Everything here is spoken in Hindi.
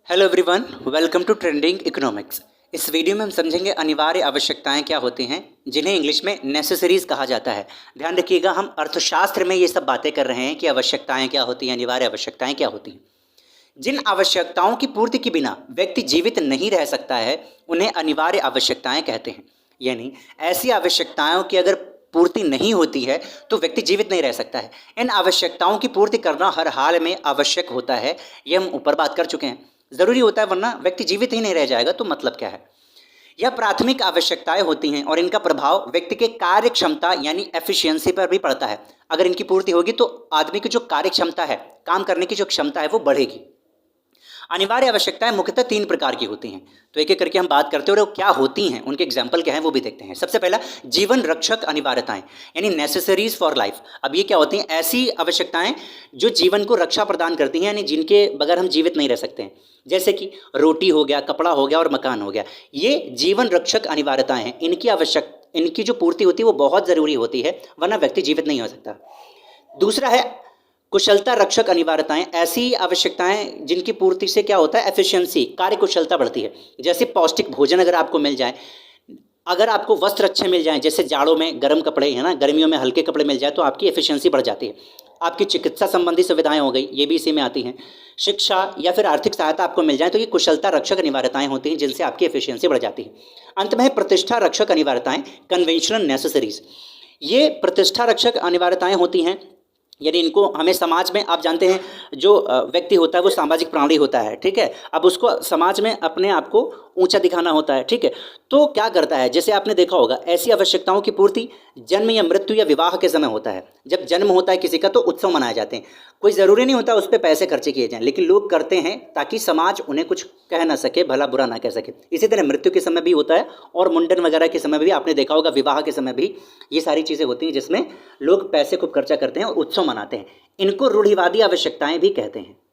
Hello everyone, welcome to trending economics. इस वीडियो में हम समझेंगे अनिवार्य आवश्यकताएं क्या होती हैं, जिन्हें इंग्लिश में नेसेसरीज कहा जाता है। ध्यान रखिएगा, हम अर्थशास्त्र में ये सब बातें कर रहे हैं कि आवश्यकताएं क्या होती हैं, अनिवार्य आवश्यकताएं क्या होती हैं। जिन आवश्यकताओं की पूर्ति के बिना व्यक्ति जीवित नहीं रह सकता है, उन्हें अनिवार्य आवश्यकताएं कहते हैं। यानी ऐसी आवश्यकताओं की अगर पूर्ति नहीं होती है तो व्यक्ति जीवित नहीं रह सकता है। इन आवश्यकताओं की पूर्ति करना हर हाल में आवश्यक होता है, ये हम ऊपर बात कर चुके हैं। ज़रूरी होता है, वरना व्यक्ति जीवित ही नहीं रह जाएगा तो मतलब क्या है। यह प्राथमिक आवश्यकताएं होती हैं और इनका प्रभाव व्यक्ति के कार्य क्षमता यानी एफिशिएंसी पर भी पड़ता है। अगर इनकी पूर्ति होगी तो आदमी की जो कार्य क्षमता है, काम करने की जो क्षमता है, वो बढ़ेगी। अनिवार्य आवश्यकताएं मुख्यतः 3 प्रकार की होती हैं। तो एक एक करके हम बात करते हैं और वो क्या होती हैं, उनके एग्जाम्पल क्या हैं वो भी देखते हैं। सबसे पहला, जीवन रक्षक अनिवार्यताएं यानी नेसेसरीज फॉर लाइफ। अब ये क्या होती हैं? ऐसी आवश्यकताएं जो जीवन को रक्षा प्रदान करती हैं, यानी जिनके बगैर हम जीवित नहीं रह सकते हैं। जैसे कि रोटी हो गया, कपड़ा हो गया और मकान हो गया। ये जीवन रक्षक अनिवार्यताएं हैं। इनकी जो पूर्ति होती है वो बहुत ज़रूरी होती है, वरना व्यक्ति जीवित नहीं हो सकता। दूसरा है कुशलता रक्षक अनिवार्यताएं। ऐसी आवश्यकताएं जिनकी पूर्ति से क्या होता है? एफिशिएंसी, कार्य कुशलता बढ़ती है। जैसे पौष्टिक भोजन अगर आपको मिल जाए, अगर आपको वस्त्र अच्छे मिल जाएं, जैसे जाड़ों में गर्म कपड़े, है ना, गर्मियों में हल्के कपड़े मिल जाए तो आपकी एफिशिएंसी बढ़ जाती है। आपकी चिकित्सा संबंधी सुविधाएं हो गई, ये भी इसी में आती हैं। शिक्षा या फिर आर्थिक सहायता आपको मिल जाए तो ये कुशलता रक्षक अनिवार्यताएं होती हैं, जिनसे आपकी एफिशिएंसी बढ़ जाती है। अंत में है प्रतिष्ठा रक्षक अनिवार्यताएं, कन्वेंशनल नेसेसरीज। ये प्रतिष्ठा रक्षक अनिवार्यताएं होती हैं, यानी इनको हमें समाज में, आप जानते हैं जो व्यक्ति होता है वो सामाजिक प्राणी होता है, ठीक है। अब उसको समाज में अपने आप को ऊंचा दिखाना होता है, ठीक है। तो क्या करता है, जैसे आपने देखा होगा, ऐसी आवश्यकताओं की पूर्ति जन्म या मृत्यु या विवाह के समय होता है। जब जन्म होता है किसी का तो उत्सव मनाए जाते हैं। कोई ज़रूरी नहीं होता उस पर पैसे खर्चे किए जाएं, लेकिन लोग करते हैं ताकि समाज उन्हें कुछ कह ना सके, भला बुरा ना कह सके। इसी तरह मृत्यु के समय भी होता है और मुंडन वगैरह के समय भी आपने देखा होगा, विवाह के समय भी ये सारी चीज़ें होती हैं जिसमें लोग पैसे खूब खर्चा करते हैं और उत्सव मनाते हैं। इनको रूढ़िवादी आवश्यकताएं भी कहते हैं।